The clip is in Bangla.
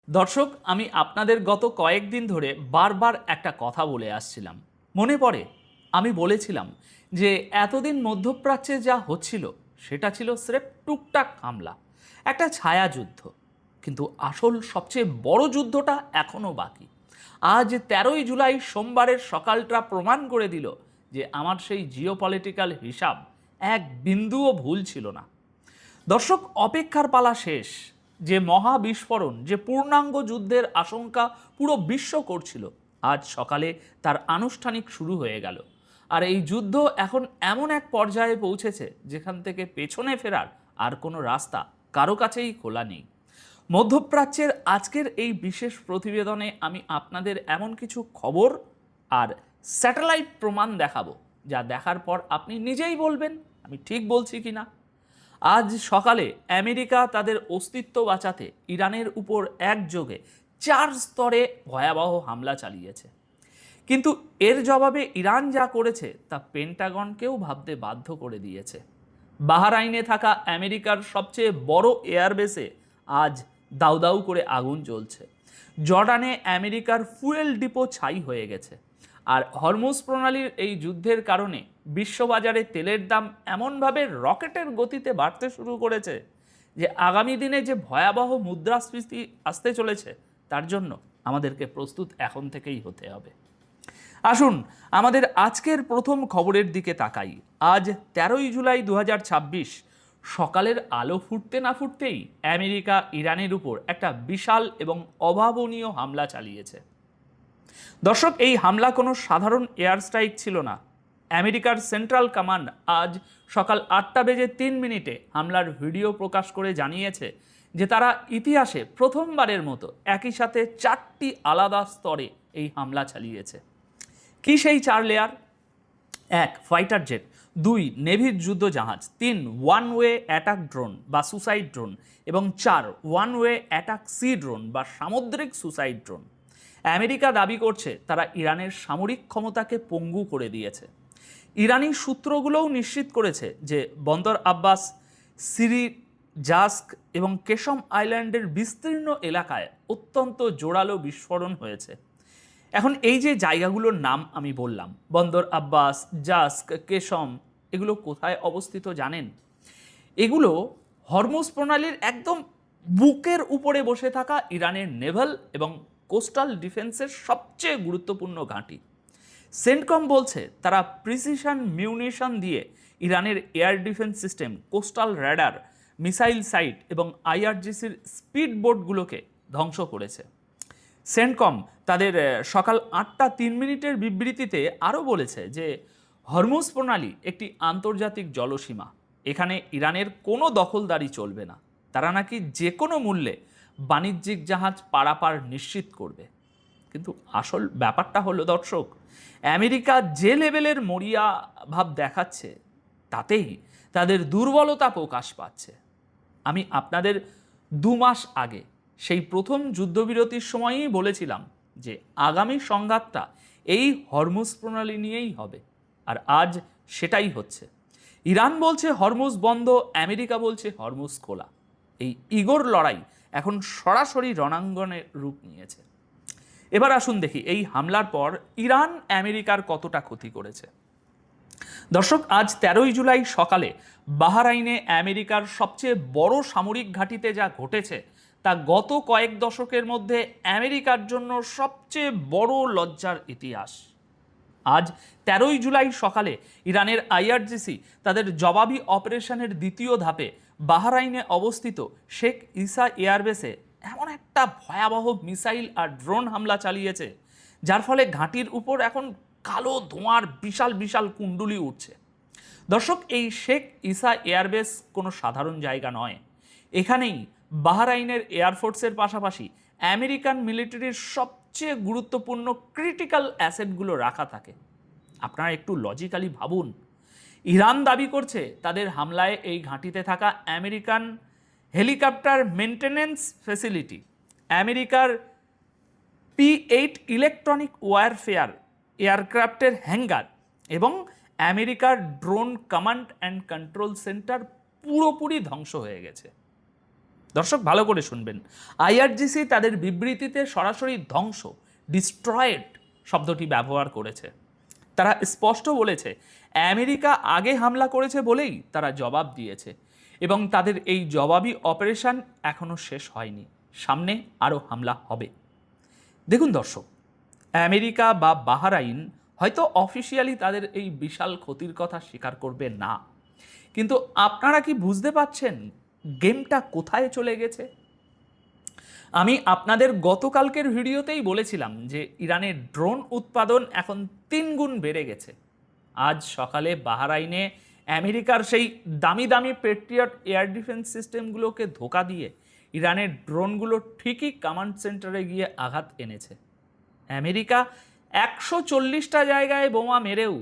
দর্শক, আমি আপনাদের গত কয়েকদিন ধরে বারবার একটা কথা বলে আসছিলাম। মনে পড়ে আমি বলেছিলাম যে এতদিন মধ্যপ্রাচ্যে যা হচ্ছিল সেটা ছিল স্রেফ টুকটাক হামলা, একটা ছায়া যুদ্ধ। কিন্তু আসল সবচেয়ে বড় যুদ্ধটা এখনও বাকি। আজ 13ই জুলাই সোমবারের সকালটা প্রমাণ করে দিল যে আমার সেই জিওপলিটিক্যাল হিসাব এক বিন্দুও ভুল ছিল না। দর্শক, অপেক্ষার পালা শেষ। যে মহা বিস্ফোরণ, যে পূর্ণাঙ্গ যুদ্ধের আশঙ্কা পুরো বিশ্ব করছিল, আজ সকালে তার আনুষ্ঠানিক শুরু হয়ে গেল। আর এই যুদ্ধ এখন এমন এক পর্যায়ে পৌঁছেছে যেখান থেকে পেছনে ফেরার আর কোনো রাস্তা কারো কাছেই খোলা নেই। মধ্যপ্রাচ্যের আজকের এই বিশেষ প্রতিবেদনে আমি আপনাদের এমন কিছু খবর আর স্যাটেলাইট প্রমাণ দেখাবো, যা দেখার পর আপনি নিজেই বলবেন আমি ঠিক বলছি কিনা। আজ সকালে আমেরিকা তাদের অস্তিত্ব বাঁচাতে ইরানের উপর একযোগে 4 স্তরে ভয়াবহ হামলা চালিয়েছে। কিন্তু এর জবাবে ইরান যা করেছে তা পেন্টাগনকেও ভাবতে বাধ্য করে দিয়েছে। বাহরাইনে থাকা আমেরিকার সবচেয়ে বড় এয়ারবেসে আজ দাউ দাউ করে আগুন জ্বলছে। জর্ডানে আমেরিকার ফুয়েল ডিপো ছাই হয়ে গেছে। আর হরমুজ প্রণালীর এই যুদ্ধের কারণে বিশ্ববাজারে তেলের দাম এমনভাবে রকেটের গতিতে বাড়তে শুরু করেছে যে আগামী দিনে যে ভয়াবহ মুদ্রাস্ফীতি আসতে চলেছে তার জন্য আমাদেরকে প্রস্তুত এখন থেকেই হতে হবে। আসুন আমাদের আজকের প্রথম খবরের দিকে তাকাই। আজ 13ই জুলাই 2026 সকালের আলো ফুটতে না ফুটতেই আমেরিকা ইরানের উপর একটা বিশাল এবং অভাবনীয় হামলা চালিয়েছে। দর্শক, এই হামলা কোনো সাধারণ এয়ার স্ট্রাইক ছিল না। আমেরিকার সেন্ট্রাল কমান্ড আজ সকাল 8:03 হামলার ভিডিও প্রকাশ করে জানিয়েছে যে তারা ইতিহাসে প্রথমবারের মতো একই সাথে 4টি আলাদা স্তরে এই হামলা চালিয়েছে। কি সেই 4 লেয়ার? 1. Fighter jet, 2. নেভির যুদ্ধ জাহাজ, 3. ওয়ান ওয়ে অ্যাটাক ড্রোন বা সুসাইড ড্রোন এবং 4. One way attack sea drone বা সামুদ্রিক সুসাইড ড্রোন। আমেরিকা দাবি করছে তারা ইরানের সামরিক ক্ষমতাকে পঙ্গু করে দিয়েছে। ইরানি সূত্রগুলোও নিশ্চিত করেছে যে বন্দর আব্বাস, সিরি, জাস্ক এবং কেশম আইল্যান্ডের বিস্তীর্ণ এলাকায় অত্যন্ত জোরালো বিস্ফোরণ হয়েছে। এখন এই যে জায়গাগুলোর নাম আমি বললাম, বন্দর আব্বাস, জাস্ক, কেশম, এগুলো কোথায় অবস্থিত জানেন? এগুলো হরমুজ প্রণালীর একদম বুকের উপরে বসে থাকা ইরানের নেভাল এবং কোস্টাল ডিফেন্সের সবচেয়ে গুরুত্বপূর্ণ ঘাঁটি। সেন্টকম বলছে তারা প্রিসিশন মিউনিশন দিয়ে ইরানের air defence system, coastal radar, missile site এবং আইআরজিসির স্পিড বোটগুলোকে ধ্বংস করেছে। সেন্টকম তাদের সকাল 8:03 বিবৃতিতে আরও বলেছে যে হরমুজ প্রণালী একটি আন্তর্জাতিক জলসীমা, এখানে ইরানের কোনো দখলদারি চলবে না। তারা নাকি যে কোনো মূল্যে বাণিজ্যিক জাহাজ পারাপার নিশ্চিত করবে। কিন্তু আসল ব্যাপারটা হলো দর্শক, আমেরিকা যে লেভেলের মরিয়া ভাব দেখাচ্ছে তাতেই তাদের দুর্বলতা প্রকাশ পাচ্ছে। আমি আপনাদের 2 মাস আগে সেই প্রথম যুদ্ধবিরতির সময়ই বলেছিলাম যে আগামী সংঘাতটা এই হরমুজ প্রণালী নিয়েই হবে, আর আজ সেটাই হচ্ছে। ইরান বলছে হরমুজ বন্ধ, আমেরিকা বলছে হরমুজ খোলা। এই ইগোর লড়াই এখন সরাসরি রণাঙ্গনের রূপ নিয়েছে। এবার আসুন দেখি এই হামলার পর ইরান আমেরিকার কতটা ক্ষতি করেছে। দর্শক, আজ 13ই জুলাই সকালে বাহরাইনে আমেরিকার সবচেয়ে বড় সামরিক ঘাঁটিতে যা ঘটেছে তা গত কয়েক দশকের মধ্যে আমেরিকার জন্য সবচেয়ে বড় লজ্জার ইতিহাস। আজ 13ই জুলাই সকালে ইরানের আইআরজিসি তাদের জবাবি অপারেশনের দ্বিতীয় ধাপে বাহরাইনে অবস্থিত শেখ ইসা এয়ারবেসে এমন একটা ভয়াবহ মিসাইল আর ড্রোন হামলা চালিয়েছে যার ফলে ঘাঁটির উপর এখন কালো ধোঁয়ার বিশাল বিশাল কুণ্ডুলি উঠছে। দর্শক, এই শেখ ইসা এয়ারবেস কোনো সাধারণ জায়গা নয়। এখানেই বাহরাইনের এয়ারফোর্সের পাশাপাশি আমেরিকান মিলিটারির সবচেয়ে গুরুত্বপূর্ণ ক্রিটিক্যাল অ্যাসেটগুলো রাখা থাকে। আপনারা একটু লজিক্যালি ভাবুন, ইরান দাবি করছে তাদের হামলায় এই ঘাঁটিতে থাকা আমেরিকান হেলিকপ্টার মেনটেন্যান্স ফ্যাসিলিটি, আমেরিকার P-8 ইলেকট্রনিক ওয়ারফেয়ার এয়ারক্রাফটের হ্যাঙ্গার এবং আমেরিকার drone command and control centre পুরোপুরি ধ্বংস হয়ে গেছে। দর্শক ভালো করে শুনবেন, আইআরজিসি তাদের বিবৃতিতে সরাসরি ধ্বংস, ডিস্ট্রয়েড শব্দটি ব্যবহার করেছে। তারা স্পষ্ট বলেছে আমেরিকা আগে হামলা করেছে বলেই তারা জবাব দিয়েছে, এবং তাদের এই জবাবি অপারেশন এখনও শেষ হয়নি, সামনে আরও হামলা হবে। দেখুন দর্শক, আমেরিকা বা বাহরাইন হয়তো অফিসিয়ালি তাদের এই বিশাল ক্ষতির কথা স্বীকার করবে না, কিন্তু আপনারা কি বুঝতে পারছেন গেমটা কোথায় চলে গেছে? আমি আপনাদের গতকালকের ভিডিওতেই বলেছিলাম যে ইরানের ড্রোন উৎপাদন এখন 3 গুণ বেড়ে গেছে। আজ সকালে বাহরাইনে আমেরিকার সেই দামি দামি পেট্রিয়ট এয়ার ডিফেন্স সিস্টেমগুলোকে ধোঁকা দিয়ে ইরানের ড্রোনগুলো ঠিকই কমান্ড সেন্টারে গিয়ে আঘাত এনেছে। আমেরিকা 140টা জায়গায় বোমা মেরেও